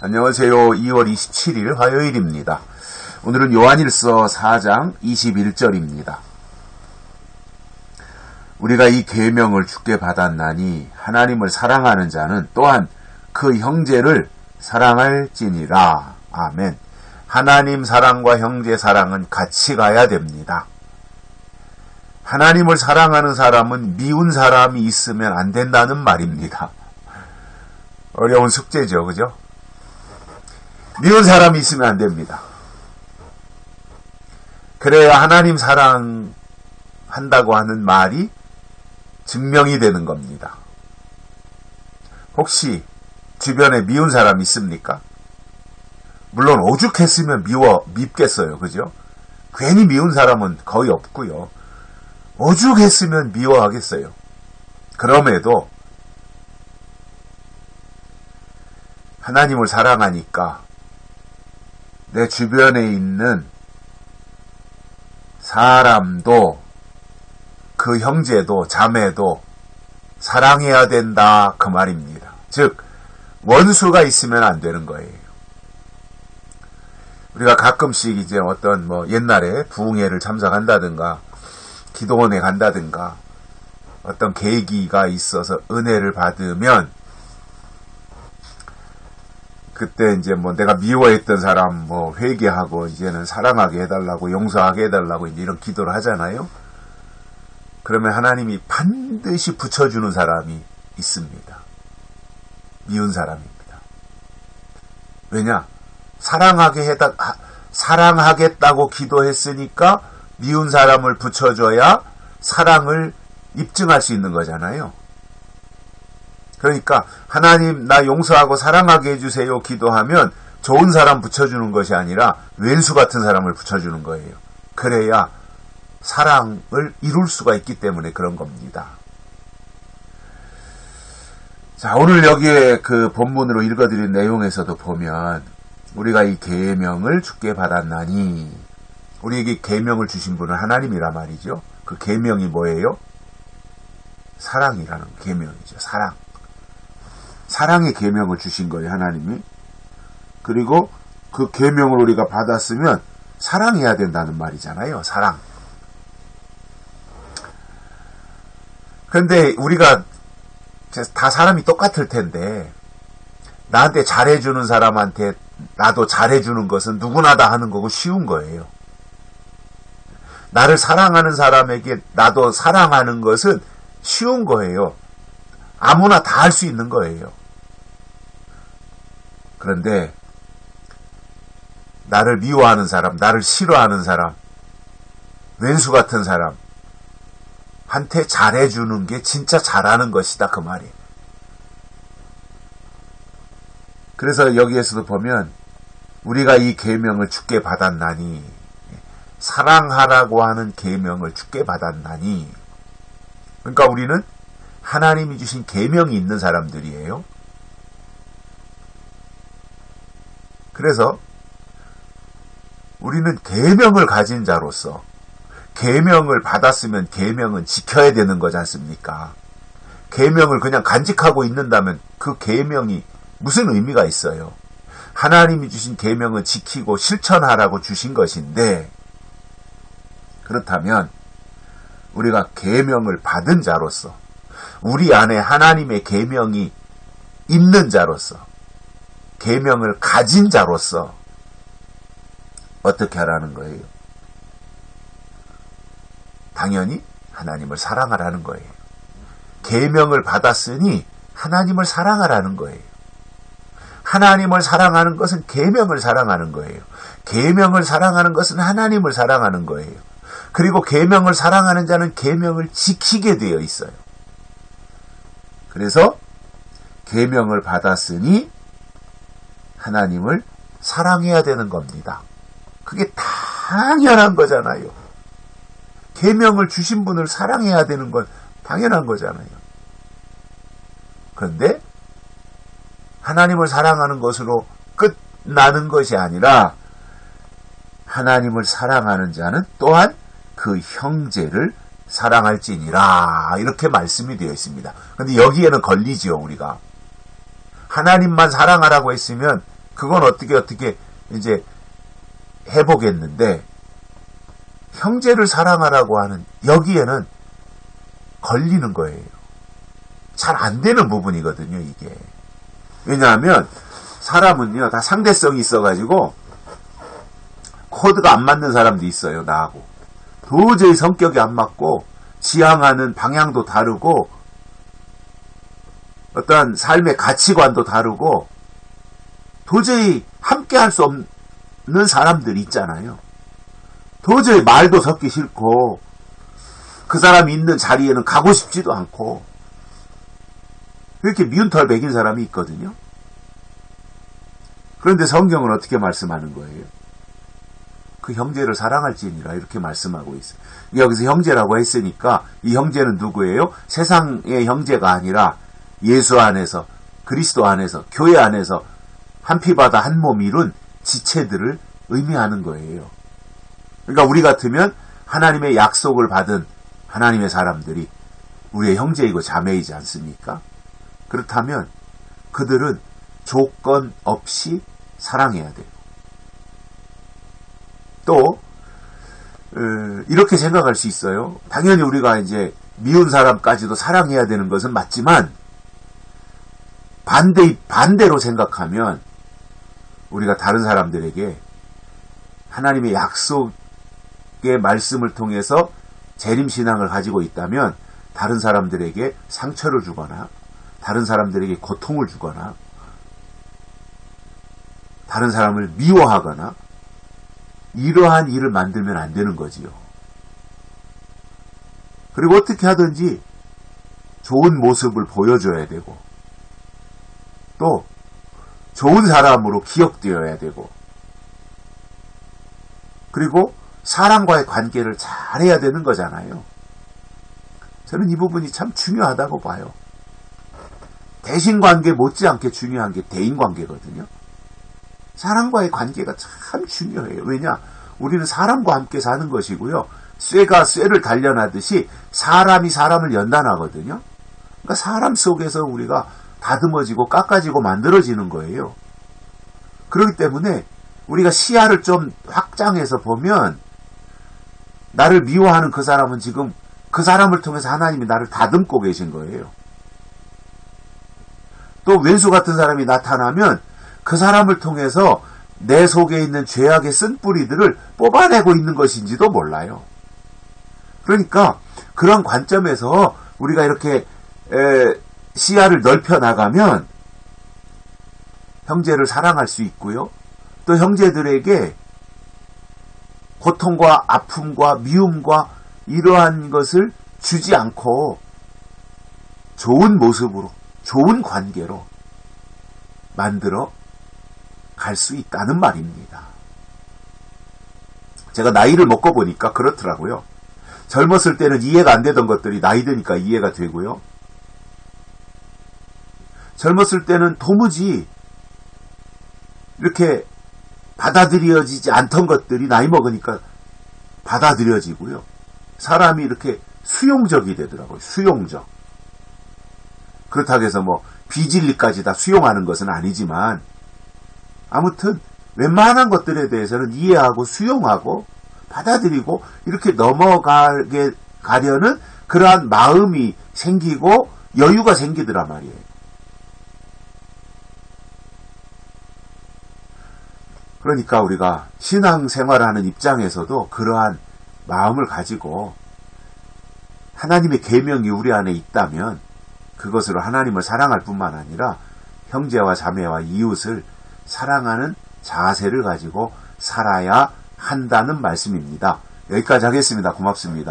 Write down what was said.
안녕하세요. 2월 27일 화요일입니다. 오늘은 요한일서 4장 21절입니다. 우리가 이 계명을 주께 받았나니 하나님을 사랑하는 자는 또한 그 형제를 사랑할지니라. 아멘. 하나님 사랑과 형제 사랑은 같이 가야 됩니다. 하나님을 사랑하는 사람은 미운 사람이 있으면 안 된다는 말입니다. 어려운 숙제죠, 그죠? 미운 사람이 있으면 안 됩니다. 그래야 하나님 사랑한다고 하는 말이 증명이 되는 겁니다. 혹시 주변에 미운 사람 있습니까? 물론 오죽했으면 밉겠어요. 그죠? 괜히 미운 사람은 거의 없고요. 오죽했으면 미워하겠어요. 그럼에도 하나님을 사랑하니까 내 주변에 있는 사람도 그 형제도 자매도 사랑해야 된다 그 말입니다. 즉 원수가 있으면 안 되는 거예요. 우리가 가끔씩 이제 어떤 옛날에 부흥회를 참석한다든가 기도원에 간다든가 어떤 계기가 있어서 은혜를 받으면 그때 이제 내가 미워했던 사람 회개하고 이제는 사랑하게 해달라고 용서하게 해달라고 이제 이런 기도를 하잖아요. 그러면 하나님이 반드시 붙여주는 사람이 있습니다. 미운 사람입니다. 왜냐? 사랑하겠다고 기도했으니까 미운 사람을 붙여줘야 사랑을 입증할 수 있는 거잖아요. 그러니까 하나님 나 용서하고 사랑하게 해주세요 기도하면 좋은 사람 붙여주는 것이 아니라 왼수 같은 사람을 붙여주는 거예요. 그래야 사랑을 이룰 수가 있기 때문에 그런 겁니다. 자, 오늘 여기에 그 본문으로 읽어드린 내용에서도 보면 우리가 이 계명을 주께 받았나니 우리에게 계명을 주신 분은 하나님이라 말이죠. 그 계명이 뭐예요? 사랑이라는 계명이죠. 사랑의 계명을 주신 거예요, 하나님이. 그리고 그 계명을 우리가 받았으면 사랑해야 된다는 말이잖아요, 사랑. 그런데 우리가 다 사람이 똑같을 텐데 나한테 잘해주는 사람한테 나도 잘해주는 것은 누구나 다 하는 거고 쉬운 거예요. 나를 사랑하는 사람에게 나도 사랑하는 것은 쉬운 거예요. 아무나 다 할 수 있는 거예요. 그런데 나를 미워하는 사람, 나를 싫어하는 사람, 왼수 같은 사람한테 잘해주는 게 진짜 잘하는 것이다 그 말이에요. 그래서 여기에서도 보면 우리가 이 계명을 주께 받았나니 사랑하라고 하는 계명을 주께 받았나니 그러니까 우리는 하나님이 주신 계명이 있는 사람들이에요. 그래서 우리는 계명을 가진 자로서 계명을 받았으면 계명은 지켜야 되는 거지 않습니까? 계명을 그냥 간직하고 있는다면 그 계명이 무슨 의미가 있어요? 하나님이 주신 계명은 지키고 실천하라고 주신 것인데 그렇다면 우리가 계명을 받은 자로서 우리 안에 하나님의 계명이 있는 자로서 계명을 가진 자로서 어떻게 하라는 거예요? 당연히 하나님을 사랑하라는 거예요. 계명을 받았으니 하나님을 사랑하라는 거예요. 하나님을 사랑하는 것은 계명을 사랑하는 거예요. 계명을 사랑하는 것은 하나님을 사랑하는 거예요. 그리고 계명을 사랑하는 자는 계명을 지키게 되어 있어요. 그래서 계명을 받았으니 하나님을 사랑해야 되는 겁니다. 그게 당연한 거잖아요. 계명을 주신 분을 사랑해야 되는 건 당연한 거잖아요. 그런데 하나님을 사랑하는 것으로 끝나는 것이 아니라 하나님을 사랑하는 자는 또한 그 형제를 사랑할지니라 이렇게 말씀이 되어 있습니다. 그런데 여기에는 걸리지요. 우리가 하나님만 사랑하라고 했으면 그건 어떻게 이제 해보겠는데, 형제를 사랑하라고 하는 여기에는 걸리는 거예요. 잘 안 되는 부분이거든요, 이게. 왜냐하면 사람은요, 다 상대성이 있어가지고 코드가 안 맞는 사람도 있어요, 나하고. 도저히 성격이 안 맞고 지향하는 방향도 다르고 어떠한 삶의 가치관도 다르고 도저히 함께 할 수 없는 사람들이 있잖아요. 도저히 말도 섞기 싫고 그 사람이 있는 자리에는 가고 싶지도 않고 그렇게 미운 털 먹인 사람이 있거든요. 그런데 성경은 어떻게 말씀하는 거예요? 그 형제를 사랑할지니라 이렇게 말씀하고 있어요. 여기서 형제라고 했으니까 이 형제는 누구예요? 세상의 형제가 아니라 예수 안에서, 그리스도 안에서, 교회 안에서 한 피바다 한 몸 이룬 지체들을 의미하는 거예요. 그러니까 우리 같으면 하나님의 약속을 받은 하나님의 사람들이 우리의 형제이고 자매이지 않습니까? 그렇다면 그들은 조건 없이 사랑해야 돼요. 또 이렇게 생각할 수 있어요. 당연히 우리가 이제 미운 사람까지도 사랑해야 되는 것은 맞지만 반대로 생각하면 우리가 다른 사람들에게 하나님의 약속의 말씀을 통해서 재림신앙을 가지고 있다면 다른 사람들에게 상처를 주거나 다른 사람들에게 고통을 주거나 다른 사람을 미워하거나 이러한 일을 만들면 안 되는 거지요. 그리고 어떻게 하든지 좋은 모습을 보여줘야 되고 또 좋은 사람으로 기억되어야 되고 그리고 사람과의 관계를 잘해야 되는 거잖아요. 저는 이 부분이 참 중요하다고 봐요. 대신관계 못지않게 중요한 게 대인관계거든요. 사람과의 관계가 참 중요해요. 왜냐? 우리는 사람과 함께 사는 것이고요. 쇠가 쇠를 단련하듯이 사람이 사람을 연단하거든요. 그러니까 사람 속에서 우리가 다듬어지고 깎아지고 만들어지는 거예요. 그렇기 때문에 우리가 시야를 좀 확장해서 보면 나를 미워하는 그 사람은 지금 그 사람을 통해서 하나님이 나를 다듬고 계신 거예요. 또 왼수 같은 사람이 나타나면 그 사람을 통해서 내 속에 있는 죄악의 쓴뿌리들을 뽑아내고 있는 것인지도 몰라요. 그러니까 그런 관점에서 우리가 이렇게 시야를 넓혀 나가면 형제를 사랑할 수 있고요. 또 형제들에게 고통과 아픔과 미움과 이러한 것을 주지 않고 좋은 모습으로, 좋은 관계로 만들어 갈 수 있다는 말입니다. 제가 나이를 먹고 보니까 그렇더라고요. 젊었을 때는 이해가 안 되던 것들이 나이 드니까 이해가 되고요. 젊었을 때는 도무지 이렇게 받아들여지지 않던 것들이 나이 먹으니까 받아들여지고요. 사람이 이렇게 수용적이 되더라고요. 수용적. 그렇다고 해서 뭐 비진리까지 다 수용하는 것은 아니지만 아무튼 웬만한 것들에 대해서는 이해하고 수용하고 받아들이고 이렇게 넘어가게 가려는 그러한 마음이 생기고 여유가 생기더란 말이에요. 그러니까 우리가 신앙생활을 하는 입장에서도 그러한 마음을 가지고 하나님의 계명이 우리 안에 있다면 그것으로 하나님을 사랑할 뿐만 아니라 형제와 자매와 이웃을 사랑하는 자세를 가지고 살아야 한다는 말씀입니다. 여기까지 하겠습니다. 고맙습니다.